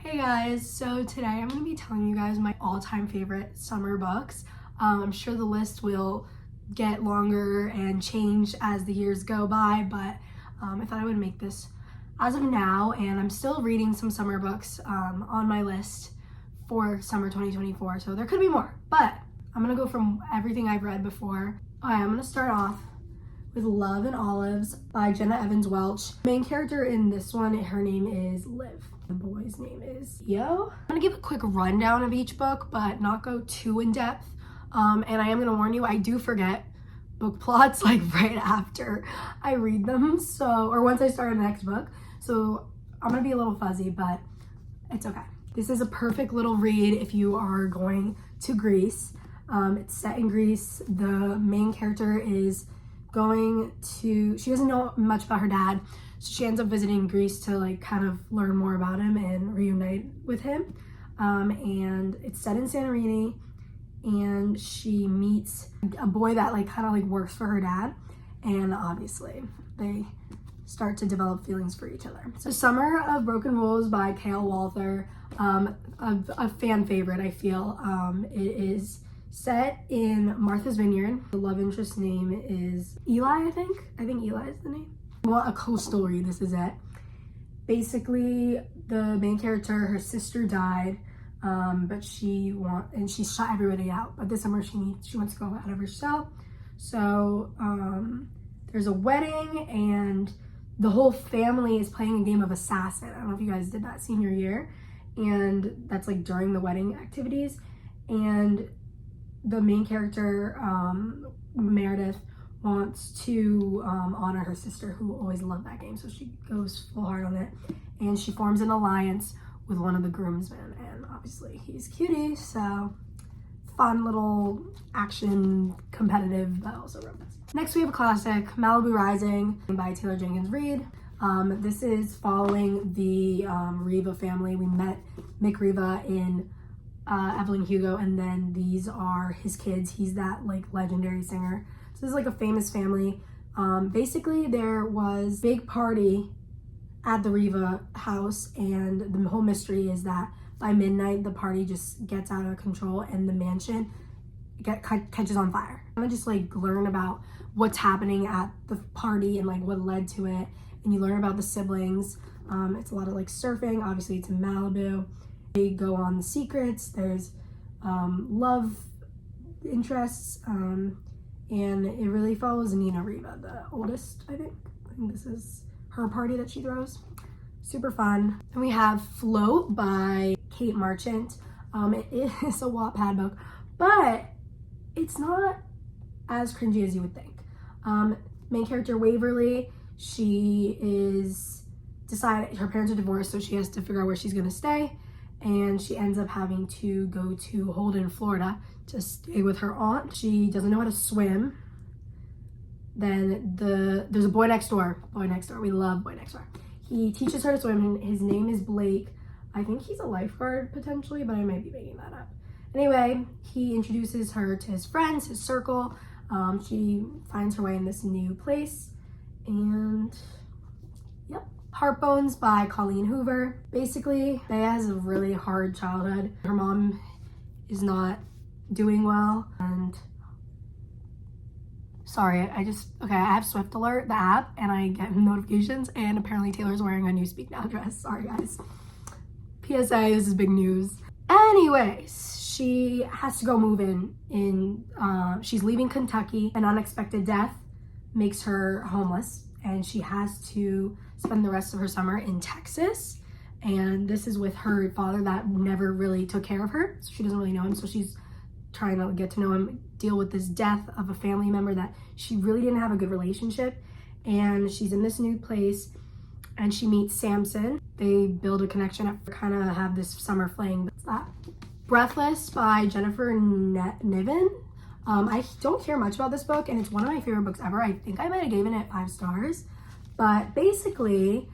Hey guys, so today I'm going to be telling you guys my all-time favorite summer books. I'm sure the list will get longer and change as the years go by, but I thought I would make this as of now, and I'm still reading some summer books on my list for summer 2024, so there could be more, but I'm going to go from everything I've read before. All right, I'm going to start off with Love and Olives by Jenna Evans Welch. The main character in this one, her name is Liv. The boy's name is Yo. I'm gonna give a quick rundown of each book, but not go too in depth. And I am gonna warn you, I do forget book plots like right after I read them. or once I start the next book. So I'm gonna be a little fuzzy, but it's okay. This is a perfect little read if you are going to Greece. It's set in Greece. The main character is she doesn't know much about her dad, so she ends up visiting Greece to like kind of learn more about him and reunite with him. And it's set in Santorini, and she meets a boy that like kind of like works for her dad, and obviously they start to develop feelings for each other. So Summer of Broken Rules by Kale Walther, a fan favorite, I feel. It is set in Martha's Vineyard. The love interest's name is Eli, I think Eli is the name. Well, a coastal read, this is it. Basically, the main character, her sister died, but she shot everybody out. But this summer she wants to go out of her shell. So there's a wedding, and the whole family is playing a game of assassin. I don't know if you guys did that senior year, and that's like during the wedding activities. And the main character, Meredith, wants to honor her sister, who always loved that game, so she goes full hard on it, and she forms an alliance with one of the groomsmen, and obviously he's cutie, so fun little action, competitive, but also romance. Next we have a classic, Malibu Rising by Taylor Jenkins Reid. This is following the Riva family. We met Mick Riva in Evelyn Hugo, and then these are his kids. He's that like legendary singer. So this is like a famous family. Basically there was a big party at the Riva house, and the whole mystery is that by midnight the party just gets out of control and the mansion catches on fire. I'm gonna just like learn about what's happening at the party and like what led to it, and you learn about the siblings. It's a lot of like surfing, obviously it's in Malibu. They go on the secrets, there's love interests, and it really follows Nina Riva, the oldest, I think this is her party that she throws. Super fun. And we have Float by Kate Marchant. It is a Wattpad book, but it's not as cringy as you would think. Main character Waverly, she is decided, her parents are divorced, so she has to figure out where she's gonna stay. And she ends up having to go to Holden, Florida to stay with her aunt. She doesn't know how to swim. Then there's a boy next door. We love Boy Next Door. He teaches her to swim, and his name is Blake. I think he's a lifeguard potentially, but I might be making that up. Anyway, he introduces her to his friends, his circle. She finds her way in this new place, and yep. Heartbones by Colleen Hoover. Basically, Bea has a really hard childhood. Her mom is not doing well, and sorry, I have Swift Alert, the app, and I get notifications, and apparently Taylor's wearing a new Speak Now dress. Sorry guys. PSA, this is big news. Anyways, she has to go move in. She's leaving Kentucky. An unexpected death makes her homeless, and she has to spend the rest of her summer in Texas. And this is with her father that never really took care of her, so she doesn't really know him. So she's trying to get to know him, deal with this death of a family member that she really didn't have a good relationship. And she's in this new place, and she meets Samson. They build a connection, kind of have this summer fling. That's that. Breathless by Jennifer Niven. I don't care much about this book, and it's one of my favorite books ever. I think I might have given it 5 stars. But basically,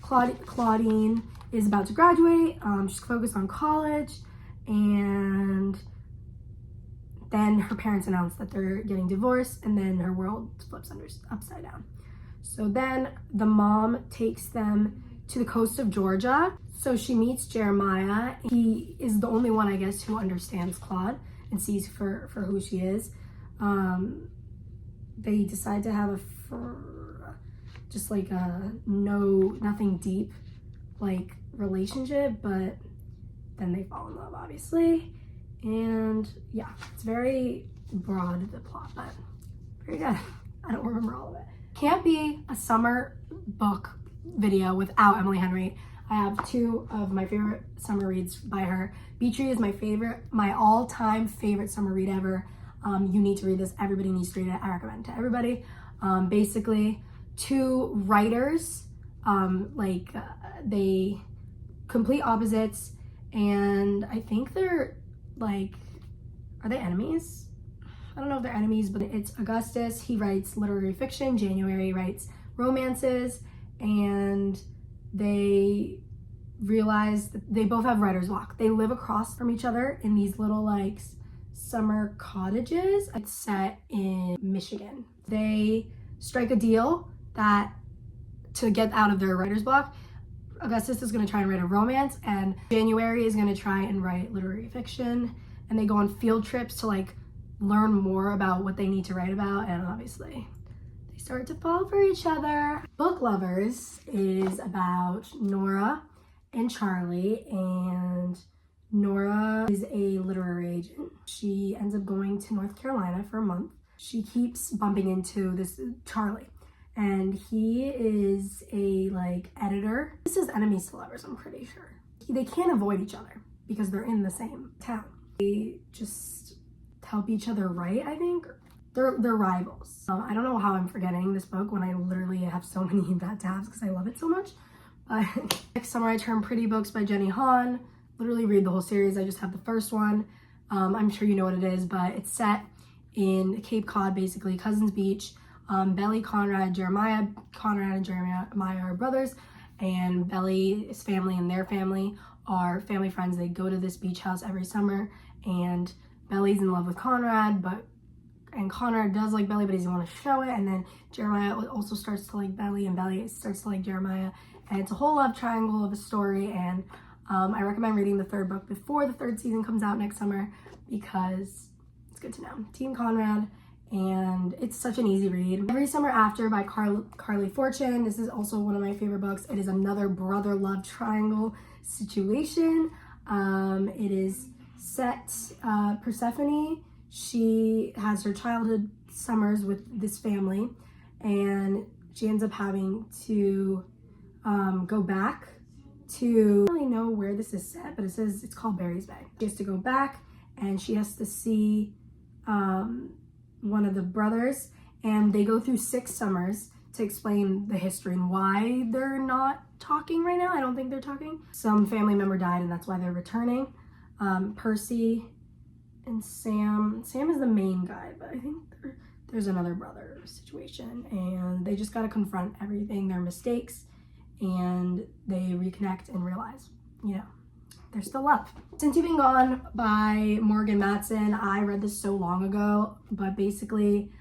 Claudine is about to graduate. She's focused on college, and then her parents announce that they're getting divorced, and then her world flips upside down. So then the mom takes them to the coast of Georgia So she meets Jeremiah. He is the only one, I guess, who understands Claude and sees for who she is. They decide to have just like a nothing deep like relationship, but then they fall in love, obviously. And yeah, it's very broad, the plot, but very good. I don't remember all of it. Can't be a summer book video without Emily Henry. I have two of my favorite summer reads by her. Beach Read is my all-time favorite summer read ever. You need to read this. Everybody needs to read it. I recommend it to everybody. Basically, two writers, they complete opposites, and I think they're like, are they enemies? I don't know if they're enemies, but it's Augustus. He writes literary fiction. January writes romances, and they realize that they both have writer's block. They live across from each other in these little like summer cottages. It's set in Michigan. They strike a deal that to get out of their writer's block, Augustus is going to try and write a romance, and January is going to try and write literary fiction. And they go on field trips to like learn more about what they need to write about, and obviously they start to fall for each other. Book Lovers is about Nora and Charlie, and Nora is a literary agent. She ends up going to North Carolina for a month. She keeps bumping into this Charlie, and he is a like editor. This is enemies to lovers, I'm pretty sure. They can't avoid each other because they're in the same town. They just help each other write, I think. They're rivals. I don't know how I'm forgetting this book when I literally have so many bad tabs because I love it so much. Next summer I turned Pretty Books by Jenny Han. Literally read the whole series. I just have the first one. I'm sure you know what it is, but it's set in Cape Cod, basically, Cousins Beach. Belly, Conrad, and Jeremiah are brothers, and Belly's family and their family are family friends. They go to this beach house every summer, and Belly's in love with Conrad, and Conrad does like Belly, but he doesn't want to show it. And then Jeremiah also starts to like Belly, and Belly starts to like Jeremiah, and it's a whole love triangle of a story. And I recommend reading the third book before the third season comes out next summer because it's good to know. Team Conrad, and it's such an easy read. Every Summer After by Carly Fortune. This is also one of my favorite books. It is another brother love triangle situation. It is set, Persephone, she has her childhood summers with this family, and she ends up having to go back to, I don't really know where this is set, but it says it's called Barry's Bay. She has to go back, and she has to see one of the brothers, and they go through 6 summers to explain the history and why they're not talking right now. I don't think they're talking. Some family member died, and that's why they're returning. Percy and Sam is the main guy, but I think there's another brother situation, and they just got to confront everything, their mistakes, and they reconnect and realize, you know, there's still love. Since You've Been Gone by Morgan Matson. I read this so long ago, but basically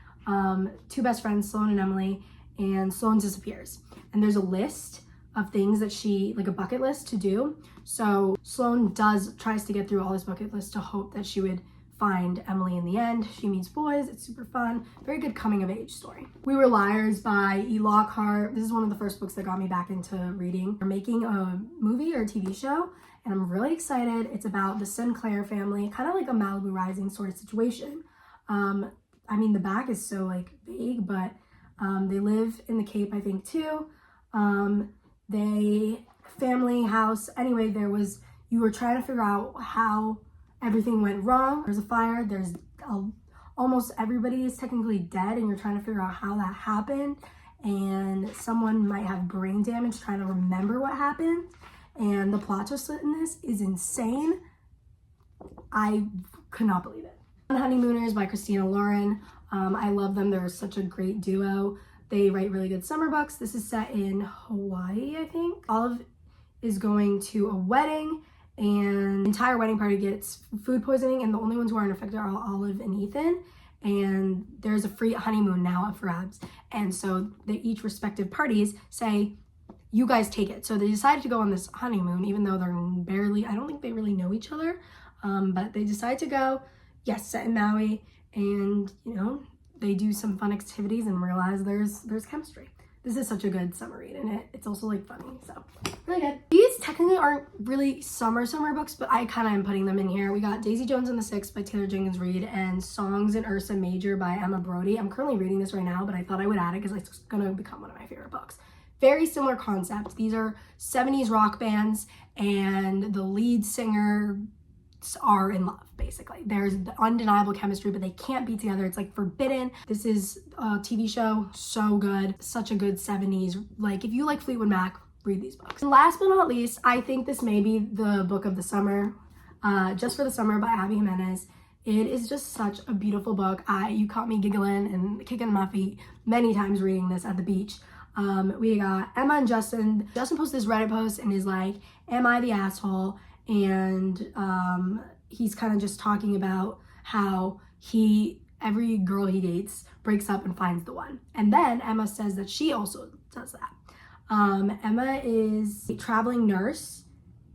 two best friends, Sloane and Emily, and Sloane disappears, and there's a list of things that she, like a bucket list to do. So Sloane tries to get through all this bucket list to hope that she would find Emily in the end. She meets boys. It's super fun. Very good coming of age story. We Were Liars by E. Lockhart. This is one of the first books that got me back into reading. They're making a movie or a TV show, and I'm really excited. It's about the Sinclair family, kind of like a Malibu Rising sort of situation. I mean, the back is so like vague, but they live in the Cape, I think, too. They family house. Anyway, you were trying to figure out how everything went wrong. There's a fire. There's almost everybody is technically dead, and you're trying to figure out how that happened. And someone might have brain damage trying to remember what happened. And the plot twist in this is insane. I could not believe it. Honeymooners by Christina Lauren. I love them. They're such a great duo. They write really good summer books. This is set in Hawaii, I think. Olive is going to a wedding, and the entire wedding party gets food poisoning, and the only ones who aren't affected are Olive and Ethan. And there's a free honeymoon now up for grabs. And so each respective parties say, you guys take it. So they decided to go on this honeymoon, even though they're barely, I don't think they really know each other, but they decide to go, yes, set in Maui, and you know, they do some fun activities and realize there's chemistry. This is such a good summer read, and it's also like funny, so really good. These technically aren't really summer books, but I kind of am putting them in here. We got Daisy Jones and the Six by Taylor Jenkins Reid and Songs in Ursa Major by Emma Brody. I'm currently reading this right now, but I thought I would add it because it's gonna become one of my favorite books. Very similar concept. These are 70s rock bands, and the lead singer are in love, basically. There's the undeniable chemistry, but they can't be together. It's like forbidden. This is a TV show, so good. Such a good 70s. Like, if you like Fleetwood Mac, read these books. And last but not least, I think this may be the book of the summer, Just for the Summer by Abby Jimenez. It is just such a beautiful book. You caught me giggling and kicking my feet many times reading this at the beach. We got Emma and Justin. Justin posted this Reddit post and is like, am I the asshole? And he's kind of just talking about how every girl he dates breaks up and finds the one. And then Emma says that she also does that. Emma is a traveling nurse,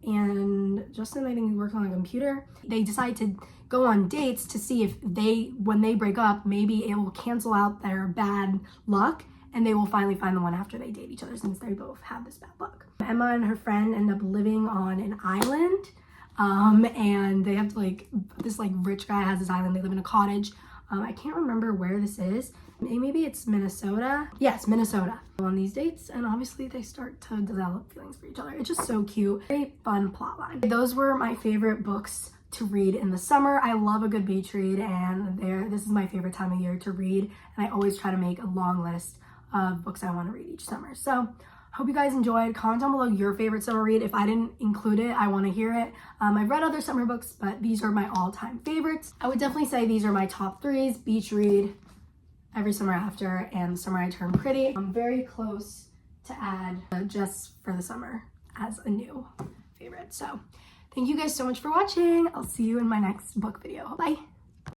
and Justin, I think, works on a computer. They decide to go on dates to see if when they break up, maybe it will cancel out their bad luck, and they will finally find the one after they date each other, since they both have this bad luck. Emma and her friend end up living on an island, and they have to this rich guy has this island. They live in a cottage. I can't remember where this is. Maybe it's Minnesota. Yes, Minnesota. On these dates, and obviously they start to develop feelings for each other. It's just so cute. Very fun plotline. Those were my favorite books to read in the summer. I love a good beach read, and this is my favorite time of year to read, and I always try to make a long list of books I want to read each summer. So hope you guys enjoyed. Comment down below your favorite summer read. If I didn't include it, I want to hear it. I've read other summer books, but these are my all-time favorites. I would definitely say these are my top threes: beach read, Every Summer After, and The Summer I Turned Pretty. I'm very close to add Just for the Summer as a new favorite. So thank you guys so much for watching. I'll see you in my next book video. Bye.